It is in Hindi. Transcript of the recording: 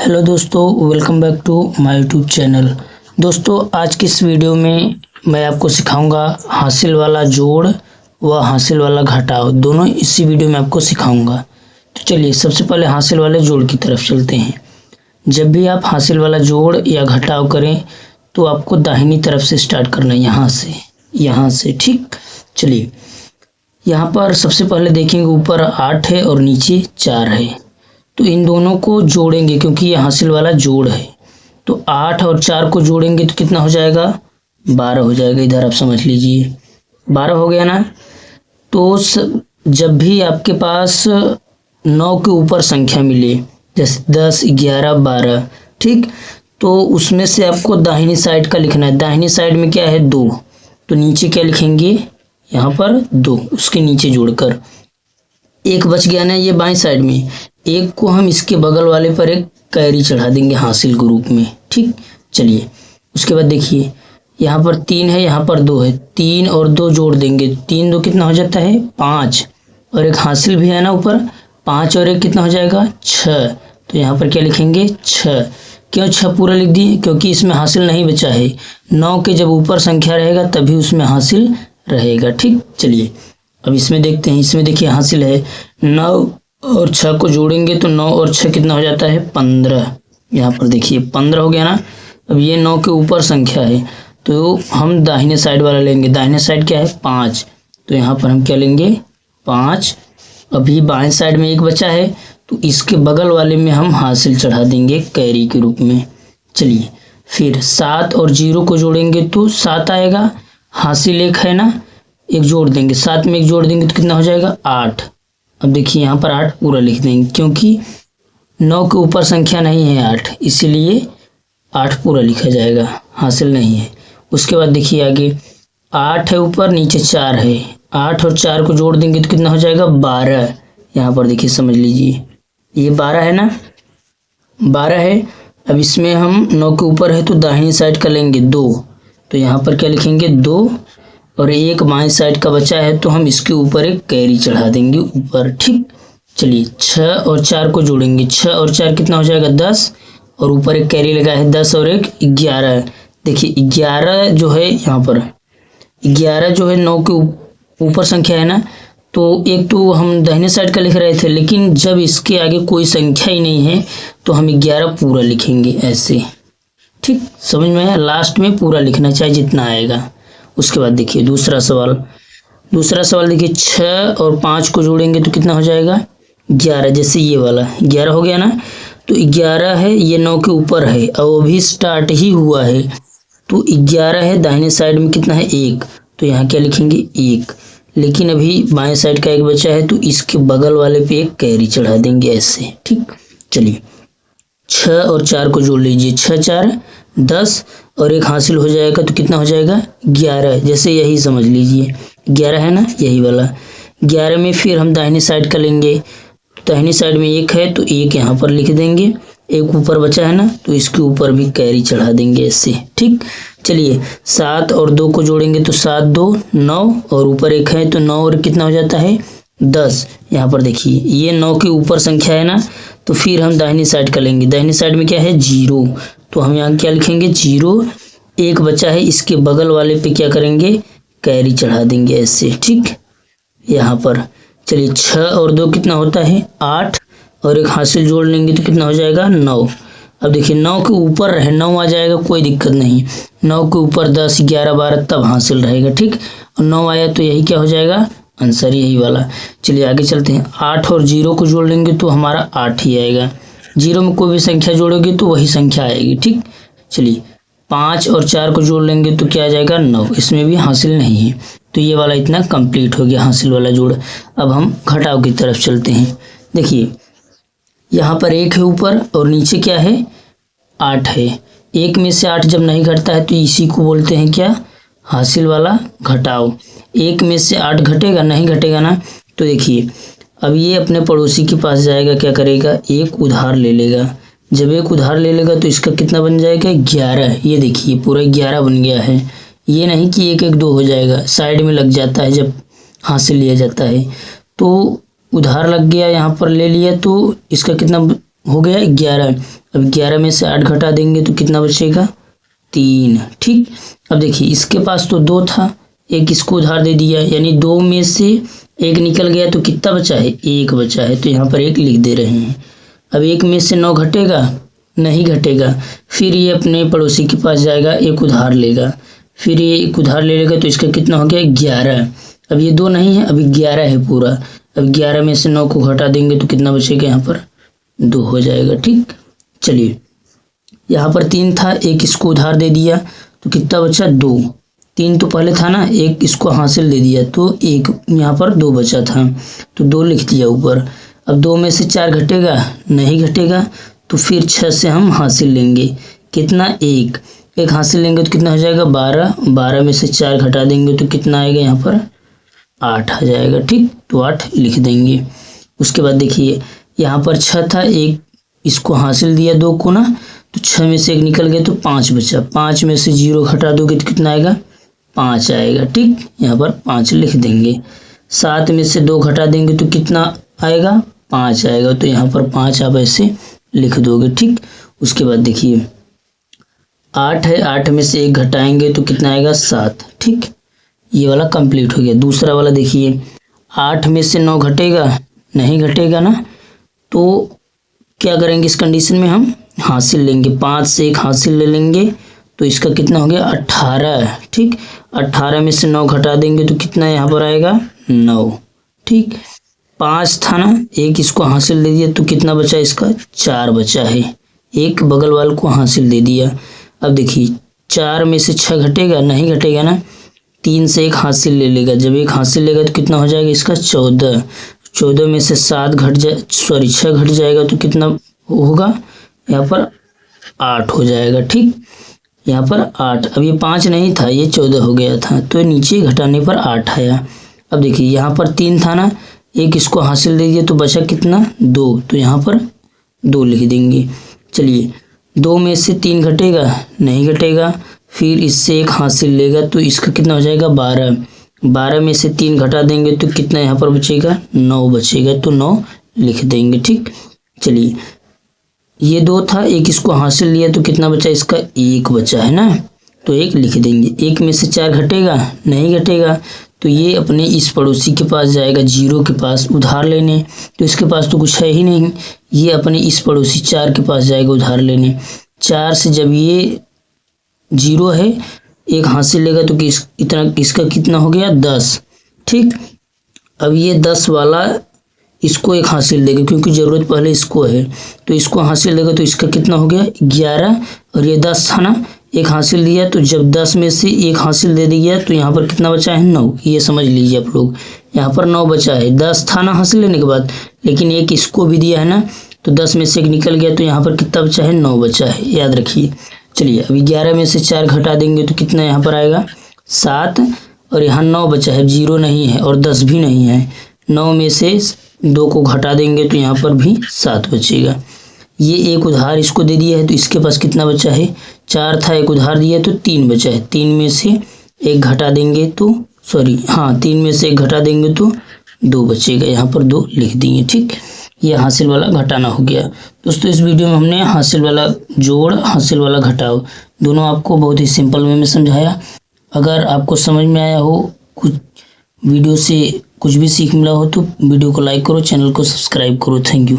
हेलो दोस्तों, welcome back to my YouTube channel. दोस्तों, आज की इस वीडियो में मैं आपको सिखाऊंगा हासिल वाला जोड़ व हासिल वाला घटाव, दोनों इसी वीडियो में आपको सिखाऊंगा। तो चलिए सबसे पहले हासिल वाले जोड़ की तरफ चलते हैं। जब भी आप हासिल वाला जोड़ या घटाव करें तो आपको दाहिनी तरफ से स्टार्ट करना है, यहाँ से ठीक। चलिए यहाँ पर सबसे पहले देखेंगे ऊपर 8 है और नीचे 4 है, तो इन दोनों को जोड़ेंगे क्योंकि ये हासिल वाला जोड़ है। तो 8 और 4 को जोड़ेंगे तो कितना हो जाएगा, 12 हो जाएगा। इधर आप समझ लीजिए 12 हो गया ना। तो जब भी आपके पास 9 के ऊपर संख्या मिले, जैसे 10, 11, 12, ठीक, तो उसमें से आपको दाहिनी साइड का लिखना है। दाहिनी साइड में क्या है, 2, तो नीचे क्या लिखेंगे, यहाँ पर 2, उसके नीचे जोड़कर एक बच गया ना ये बाएं साइड में, एक को हम इसके बगल वाले पर एक कैरी चढ़ा देंगे हासिल के रूप में, ठीक। चलिए उसके बाद देखिए यहाँ पर 3 है, यहाँ पर 2 है, 3 और 2 जोड़ देंगे, 3 2 कितना हो जाता है, 5, और एक हासिल भी है ना ऊपर, 5 और 1 कितना हो जाएगा, 6। तो यहाँ पर क्या लिखेंगे, 6। क्यों 6 पूरा लिख दिए, क्योंकि इसमें हासिल नहीं बचा है। 9 के जब ऊपर संख्या रहेगा तभी उसमें हासिल रहेगा, ठीक। चलिए अब इसमें देखते हैं। इसमें देखिए हासिल है 9 और 6 को जोड़ेंगे तो 9 और 6 कितना हो जाता है, 15। यहाँ पर देखिए 15 हो गया ना। अब ये 9 के ऊपर संख्या है तो हम दाहिने साइड वाला लेंगे। दाहिने साइड क्या है, 5, तो यहाँ पर हम क्या लेंगे, 5। अभी बाएं साइड में 1 बचा है तो इसके बगल वाले में हम हासिल चढ़ा देंगे कैरी के रूप में। चलिए फिर 7 और 0 को जोड़ेंगे तो 7 आएगा, हासिल 1 है ना, 1 जोड़ देंगे, 7 में 1 जोड़ देंगे तो कितना हो जाएगा, 8। अब देखिए यहाँ पर 8 पूरा लिख देंगे क्योंकि 9 के ऊपर संख्या नहीं है 8, इसीलिए 8 पूरा लिखा जाएगा, हासिल नहीं है। उसके बाद देखिए आगे 8 है ऊपर, नीचे 4 है, 8 और 4 को जोड़ देंगे तो कितना हो जाएगा, 12। यहाँ पर देखिए समझ लीजिए ये 12 है ना, 12 है। अब इसमें हम 9 के ऊपर है तो दाहिनी साइड का लेंगे 2, तो यहाँ पर क्या लिखेंगे, 2, और एक बाएं साइड का बचा है तो हम इसके ऊपर एक कैरी चढ़ा देंगे ऊपर, ठीक। चलिए 6 और 4 को जोड़ेंगे, 6 और 4 कितना हो जाएगा, 10, और ऊपर एक कैरी लगा है 10 और 1 11। देखिए 11 जो है, यहाँ पर 11 जो है 9 के ऊपर संख्या है ना, तो एक तो हम दाहिने साइड का लिख रहे थे, लेकिन जब इसके आगे कोई संख्या ही नहीं है तो हम 11 पूरा लिखेंगे ऐसे, ठीक। समझ में आया, लास्ट में पूरा लिखना चाहे जितना आएगा। उसके बाद देखिए दूसरा सवाल देखिए 6 और 5 को जोड़ेंगे तो कितना हो जाएगा, 11। जैसे ये वाला 11 हो गया ना, तो 11 है, ये 9 के ऊपर है और अभी स्टार्ट ही हुआ है, तो 11 है, दाहिने साइड में कितना है, 1, तो यहाँ क्या लिखेंगे, 1। लेकिन अभी बाएं साइड का 1 बचा है तो इसके बगल वाले पे एक कैरी चढ़ा देंगे ऐसे, ठीक। चलिए 6 और 4 को जोड़ लीजिए, 6 4 10 और 1 हासिल हो जाएगा तो कितना हो जाएगा, 11। जैसे यही समझ लीजिए 11 है ना, यही वाला 11 में फिर हम दाहिनी साइड का लेंगे, दाहिनी साइड में 1 है तो 1 यहाँ पर लिख देंगे, 1 ऊपर बचा है ना तो इसके ऊपर भी कैरी चढ़ा देंगे ऐसे, ठीक। चलिए 7 और 2 को जोड़ेंगे तो 7 2 9, और ऊपर 1 है तो 9 और कितना हो जाता है, 10। यहाँ पर देखिए ये 9 के ऊपर संख्या है ना, तो फिर हम दाहिनी साइड का लेंगे। दाहिनी साइड में क्या है, 0, तो हम यहाँ क्या लिखेंगे, 0। 1 बचा है, इसके बगल वाले पे क्या करेंगे, कैरी चढ़ा देंगे ऐसे, ठीक। यहाँ पर चलिए 6 और 2 कितना होता है, 8, और 1 हासिल जोड़ लेंगे तो कितना हो जाएगा, 9। अब देखिए 9 के ऊपर है, 9 आ जाएगा, कोई दिक्कत नहीं। 9 के ऊपर 10 11 12 तब हासिल रहेगा, ठीक। और 9 आया तो यही क्या हो जाएगा, आंसर यही वाला। चलिए आगे चलते हैं। 8 और 0 को जोड़ लेंगे तो हमारा 8 ही आएगा। 0 में कोई भी संख्या जोड़ोगे तो वही संख्या आएगी, ठीक। चलिए 5 और 4 को जोड़ लेंगे तो क्या आ जाएगा, 9। इसमें भी हासिल नहीं है, तो ये वाला इतना कंप्लीट हो गया हासिल वाला जोड़। अब हम घटाव की तरफ चलते हैं। देखिए यहाँ पर 1 है ऊपर और नीचे क्या है, 8 है। 1 में से 8 जब नहीं घटता है तो इसी को बोलते हैं क्या, हासिल वाला घटाव। 1 में से 8 घटेगा, नहीं घटेगा ना, तो देखिए अब ये अपने पड़ोसी के पास जाएगा, क्या करेगा, 1 उधार ले लेगा। जब 1 उधार ले लेगा तो इसका कितना बन जाएगा, 11। ये देखिए पूरा 11 बन गया है। ये नहीं कि 1 1 2 हो जाएगा, साइड में लग जाता है जब हासिल लिया जाता है। तो उधार लग गया, यहाँ पर ले लिया तो इसका कितना हो गया, 11। अब 11 में से 8 घटा देंगे तो कितना बचेगा 3। ठीक, अब देखिए इसके पास तो 2 था, एक इसको उधार दे दिया, यानी 2 में से 1 निकल गया तो कितना बचा है 1 बचा है, तो यहाँ पर 1 लिख दे रहे हैं। अब 1 में से 9 घटेगा, नहीं घटेगा, फिर ये अपने पड़ोसी के पास जाएगा, एक उधार लेगा, फिर ये एक उधार ले लेगा तो इसका कितना हो गया 11। अब ये 2 नहीं है, अभी 11 है पूरा। अब 11 में से 9 को घटा देंगे तो कितना बचेगा यहाँ पर 2 हो जाएगा। ठीक, चलिए यहाँ पर 3 था, एक इसको उधार दे दिया तो कितना बचा 2। 3 तो पहले था ना, एक इसको हासिल दे दिया तो 1, यहाँ पर 2 बचा था तो 2 लिख दिया ऊपर। अब 2 में से 4 घटेगा, नहीं घटेगा, तो फिर 6 से हम हासिल लेंगे, कितना 1 हासिल लेंगे तो कितना हो जाएगा 12। 12 में से 4 घटा देंगे तो कितना आएगा यहाँ पर 8 आ जाएगा। ठीक, तो 8 लिख देंगे। उसके बाद देखिए यहाँ पर 6 था, एक इसको हासिल दिया 2 को ना, तो 6 में से 1 निकल गया तो 5 बचा। 5 में से 0 घटा दोगे तो कितना आएगा 5 आएगा। ठीक, यहाँ पर 5 लिख देंगे। 7 में से 2 घटा देंगे तो कितना आएगा 5 आएगा, तो यहाँ पर 5 आप ऐसे लिख दोगे। ठीक, उसके बाद देखिए 8 है, 8 में से 1 घटाएंगे तो कितना आएगा 7। ठीक, ये वाला कंप्लीट हो गया। दूसरा वाला देखिए 8 में से 9 घटेगा, नहीं घटेगा ना, तो क्या करेंगे इस कंडीशन में हम हासिल लेंगे, 5 से 1 हासिल ले लेंगे तो इसका कितना हो गया 18। ठीक, 18 में से 9 घटा देंगे तो कितना यहाँ पर आएगा 9। ठीक, 5 था ना, एक इसको हासिल दे दिया तो कितना बचा इसका 4 बचा है, एक बगल वाले को हासिल दे दिया। अब देखिए 4 में से 6 घटेगा, नहीं घटेगा ना, 3 से 1 हासिल ले लेगा, जब 1 हासिल लेगा तो कितना हो जाएगा इसका 14। 14 में से 6 घट जाएगा तो कितना होगा यहाँ पर 8 हो जाएगा। ठीक, यहाँ पर 8, अब ये 5 नहीं था, ये 14 हो गया था, तो नीचे घटाने पर 8 आया। अब देखिए यहाँ पर 3 था ना, एक इसको हासिल दे दिया तो बचा कितना 2, तो यहाँ पर 2 लिख देंगे। चलिए 2 में से 3 घटेगा, नहीं घटेगा, फिर इससे 1 हासिल लेगा तो इसका कितना हो जाएगा 12। 12 में से 3 घटा देंगे तो कितना यहाँ पर बचेगा 9 बचेगा, तो 9 लिख देंगे। ठीक, चलिए ये 2 था, एक इसको हासिल लिया तो कितना बचा इसका 1 बचा है ना, तो 1 लिख देंगे। 1 में से 4 घटेगा, नहीं घटेगा, तो ये अपने इस पड़ोसी के पास जाएगा 0 के पास उधार लेने, तो इसके पास तो कुछ है ही नहीं, ये अपने इस पड़ोसी 4 के पास जाएगा उधार लेने। 4 से जब ये 0 है, 1 हासिल लेगा तो इसका कितना हो गया 10। ठीक, अब ये 10 वाला इसको 1 हासिल देगा क्योंकि ज़रूरत पहले इसको है, तो इसको हासिल देगा तो इसका कितना हो गया 11, और ये 10 था ना, 1 हासिल दिया, तो जब 10 में से 1 हासिल दे दिया तो यहाँ पर कितना बचा है 9। ये समझ लीजिए आप लोग, यहाँ पर 9 बचा है। 10 था ना हासिल लेने के बाद, लेकिन एक इसको भी दिया है ना, तो 10 में से 1 निकल गया तो यहाँ पर कितना बचा है 9 बचा है, याद रखिए। चलिए अभी 11 में से 4 घटा देंगे तो कितना यहाँ पर आएगा 7, और यहाँ 9 बचा है, 0 नहीं है और 10 भी नहीं है। 9 में से 2 को घटा देंगे तो यहाँ पर भी 7 बचेगा। ये एक उधार इसको दे दिया है तो इसके पास कितना बचा है 4 था, एक उधार दिया तो 3 बचा है। 3 में से 1 घटा देंगे तो 3 में से 1 घटा देंगे तो 2 बचेगा, यहाँ पर 2 लिख देंगे। ठीक, ये हासिल वाला घटाना हो गया। दोस्तों इस वीडियो में हमने हासिल वाला जोड़, हासिल वाला घटाव दोनों आपको बहुत ही सिंपल वे में समझाया। अगर आपको समझ में आया हो, कुछ वीडियो से कुछ भी सीख मिला हो तो वीडियो को लाइक करो, चैनल को सब्सक्राइब करो। Thank you.